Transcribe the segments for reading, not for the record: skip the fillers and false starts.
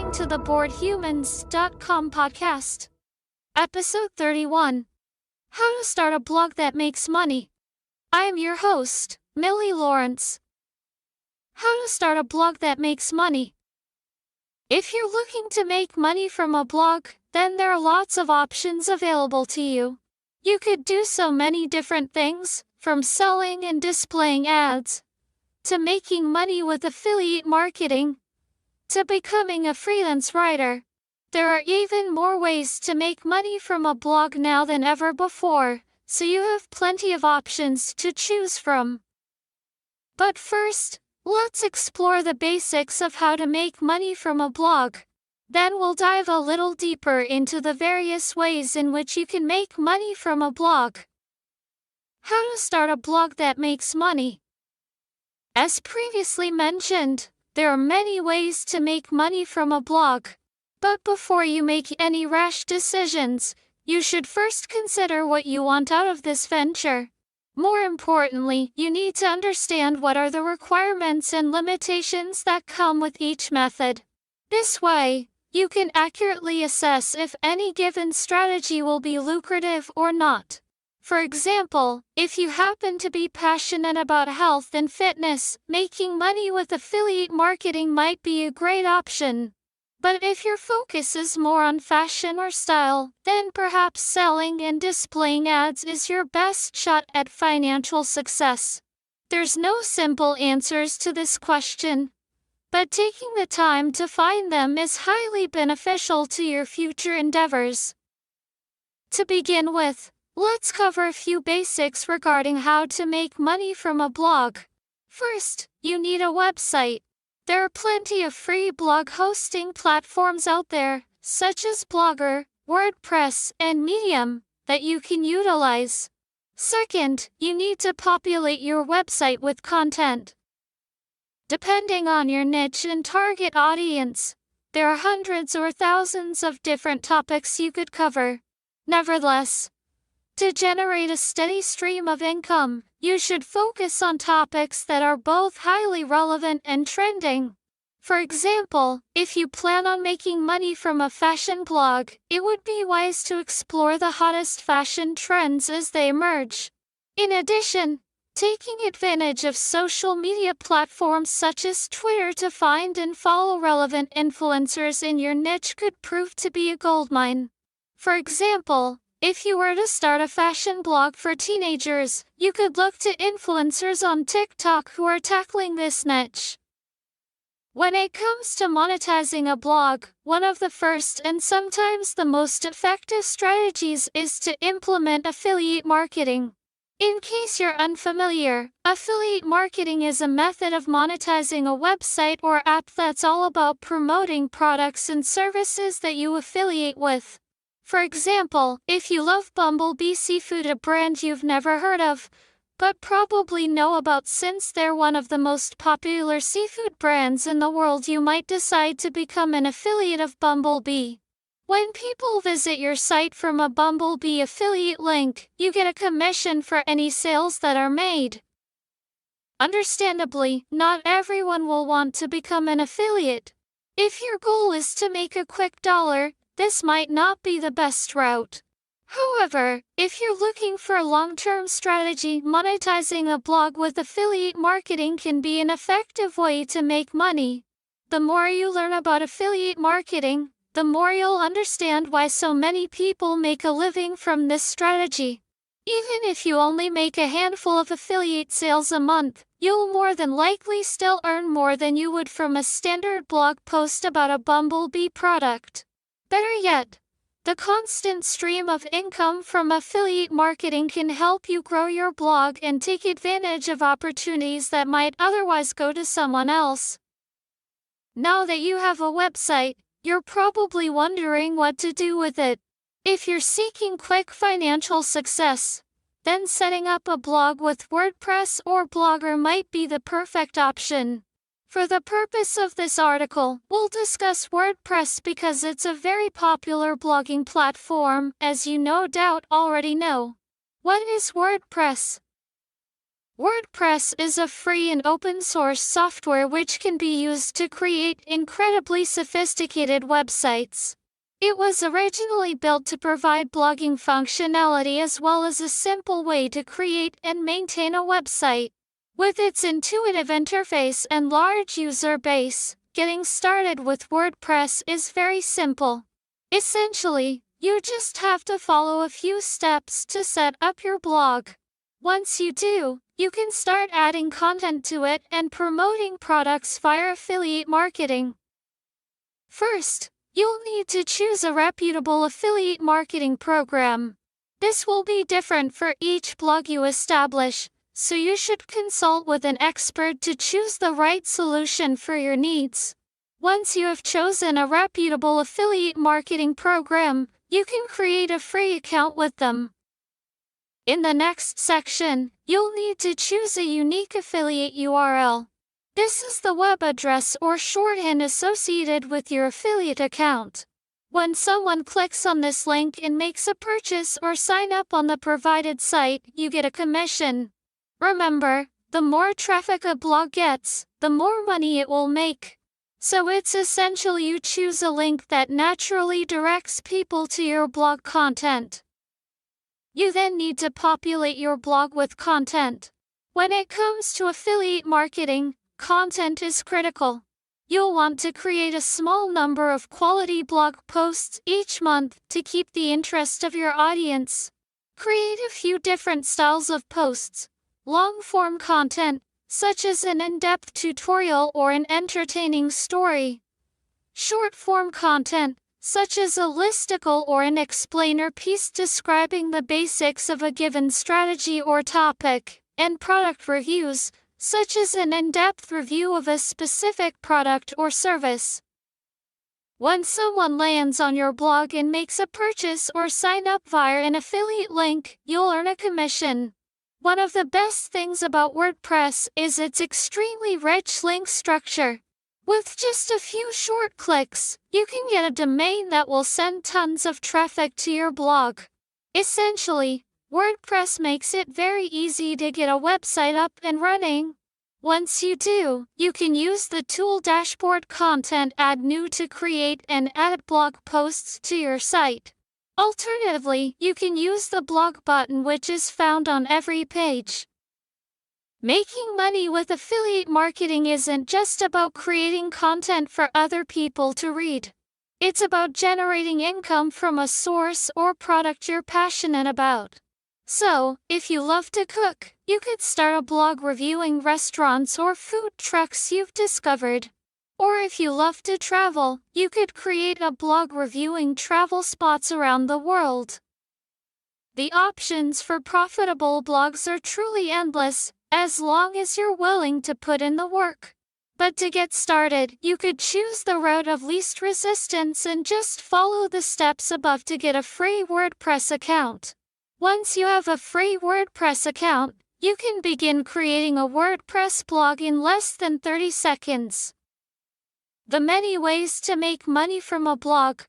listening to the BoredHumans.com podcast. Episode 31. How to Start a Blog That Makes Money. I am your host, Millie Lawrence. How to start a blog that makes money. If you're looking to make money from a blog, then there are lots of options available to you. You could do so many different things, from selling and displaying ads, to making money with affiliate marketing, to becoming a freelance writer. There are even more ways to make money from a blog now than ever before, so you have plenty of options to choose from. But first, let's explore the basics of how to make money from a blog. Then we'll dive a little deeper into the various ways in which you can make money from a blog. How to start a blog that makes money. As previously mentioned, there are many ways to make money from a blog. But before you make any rash decisions, you should first consider what you want out of this venture. More importantly, you need to understand what are the requirements and limitations that come with each method. This way, you can accurately assess if any given strategy will be lucrative or not. For example, if you happen to be passionate about health and fitness, making money with affiliate marketing might be a great option. But if your focus is more on fashion or style, then perhaps selling and displaying ads is your best shot at financial success. There's no simple answers to this question, but taking the time to find them is highly beneficial to your future endeavors. To begin with, let's cover a few basics regarding how to make money from a blog. First, you need a website. There are plenty of free blog hosting platforms out there, such as Blogger, WordPress, and Medium, that you can utilize. Second, you need to populate your website with content. Depending on your niche and target audience, there are hundreds or thousands of different topics you could cover. Nevertheless, to generate a steady stream of income, you should focus on topics that are both highly relevant and trending. For example, if you plan on making money from a fashion blog, it would be wise to explore the hottest fashion trends as they emerge. In addition, taking advantage of social media platforms such as Twitter to find and follow relevant influencers in your niche could prove to be a goldmine. For example, if you were to start a fashion blog for teenagers, you could look to influencers on TikTok who are tackling this niche. When it comes to monetizing a blog, one of the first and sometimes the most effective strategies is to implement affiliate marketing. In case you're unfamiliar, affiliate marketing is a method of monetizing a website or app that's all about promoting products and services that you affiliate with. For example, if you love Bumblebee Seafood, a brand you've never heard of, but probably know about since they're one of the most popular seafood brands in the world, you might decide to become an affiliate of Bumblebee. When people visit your site from a Bumblebee affiliate link, you get a commission for any sales that are made. Understandably, not everyone will want to become an affiliate. If your goal is to make a quick dollar, this might not be the best route. However, if you're looking for a long-term strategy, monetizing a blog with affiliate marketing can be an effective way to make money. The more you learn about affiliate marketing, the more you'll understand why so many people make a living from this strategy. Even if you only make a handful of affiliate sales a month, you'll more than likely still earn more than you would from a standard blog post about a Bumblebee product. Better yet, the constant stream of income from affiliate marketing can help you grow your blog and take advantage of opportunities that might otherwise go to someone else. Now that you have a website, you're probably wondering what to do with it. If you're seeking quick financial success, then setting up a blog with WordPress or Blogger might be the perfect option. For the purpose of this article, we'll discuss WordPress because it's a very popular blogging platform, as you no doubt already know. What is WordPress? WordPress is a free and open source software which can be used to create incredibly sophisticated websites. It was originally built to provide blogging functionality as well as a simple way to create and maintain a website. With its intuitive interface and large user base, getting started with WordPress is very simple. Essentially, you just have to follow a few steps to set up your blog. Once you do, you can start adding content to it and promoting products via affiliate marketing. First, you'll need to choose a reputable affiliate marketing program. This will be different for each blog you establish, so you should consult with an expert to choose the right solution for your needs. Once you have chosen a reputable affiliate marketing program, you can create a free account with them. In the next section, you'll need to choose a unique affiliate URL. This is the web address or shorthand associated with your affiliate account. When someone clicks on this link and makes a purchase or sign up on the provided site, you get a commission. Remember, the more traffic a blog gets, the more money it will make. So it's essential you choose a link that naturally directs people to your blog content. You then need to populate your blog with content. When it comes to affiliate marketing, content is critical. You'll want to create a small number of quality blog posts each month to keep the interest of your audience. Create a few different styles of posts. Long-form content, such as an in-depth tutorial or an entertaining story. Short-form content, such as a listicle or an explainer piece describing the basics of a given strategy or topic, and product reviews, such as an in-depth review of a specific product or service. When someone lands on your blog and makes a purchase or sign up via an affiliate link, you'll earn a commission. One of the best things about WordPress is its extremely rich link structure. With just a few short clicks, you can get a domain that will send tons of traffic to your blog. Essentially, WordPress makes it very easy to get a website up and running. Once you do, you can use the tool Dashboard Content Add New to create and add blog posts to your site. Alternatively, you can use the blog button which is found on every page. Making money with affiliate marketing isn't just about creating content for other people to read. It's about generating income from a source or product you're passionate about. So, if you love to cook, you could start a blog reviewing restaurants or food trucks you've discovered. Or if you love to travel, you could create a blog reviewing travel spots around the world. The options for profitable blogs are truly endless, as long as you're willing to put in the work. But to get started, you could choose the route of least resistance and just follow the steps above to get a free WordPress account. Once you have a free WordPress account, you can begin creating a WordPress blog in less than 30 seconds. The many ways to make money from a blog.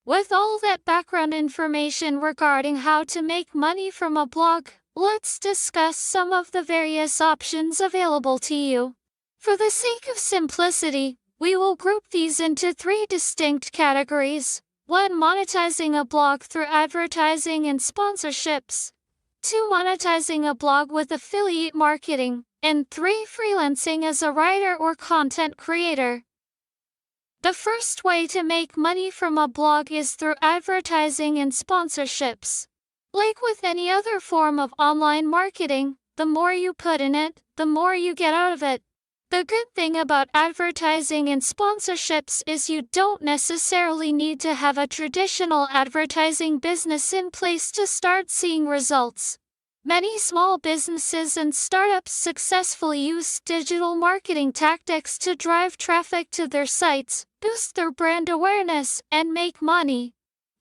With all that background information regarding how to make money from a blog, let's discuss some of the various options available to you. For the sake of simplicity, we will group these into 3 distinct categories. 1. Monetizing a blog through advertising and sponsorships. 2. Monetizing a blog with affiliate marketing. And 3. Freelancing as a writer or content creator. The first way to make money from a blog is through advertising and sponsorships. Like with any other form of online marketing, the more you put in it, the more you get out of it. The good thing about advertising and sponsorships is you don't necessarily need to have a traditional advertising business in place to start seeing results. Many small businesses and startups successfully use digital marketing tactics to drive traffic to their sites, boost their brand awareness, and make money.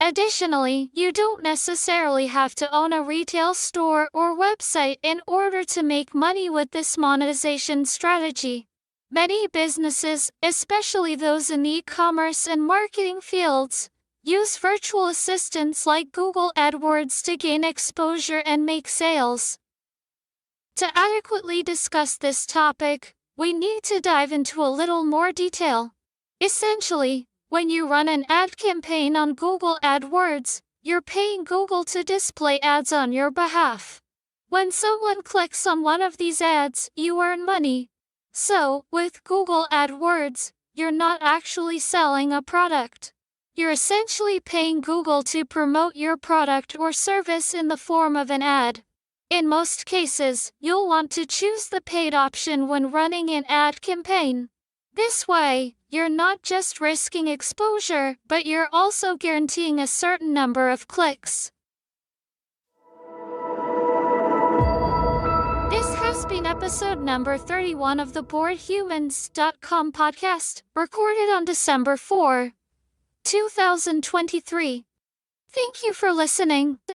Additionally, you don't necessarily have to own a retail store or website in order to make money with this monetization strategy. Many businesses, especially those in the e-commerce and marketing fields, use virtual assistants like Google AdWords to gain exposure and make sales. To adequately discuss this topic, we need to dive into a little more detail. Essentially, when you run an ad campaign on Google AdWords, you're paying Google to display ads on your behalf. When someone clicks on one of these ads, you earn money. So, with Google AdWords, you're not actually selling a product. You're essentially paying Google to promote your product or service in the form of an ad. In most cases, you'll want to choose the paid option when running an ad campaign. This way, you're not just risking exposure, but you're also guaranteeing a certain number of clicks. This has been episode number 31 of the BoredHumans.com podcast, recorded on December 4, 2023. Thank you for listening.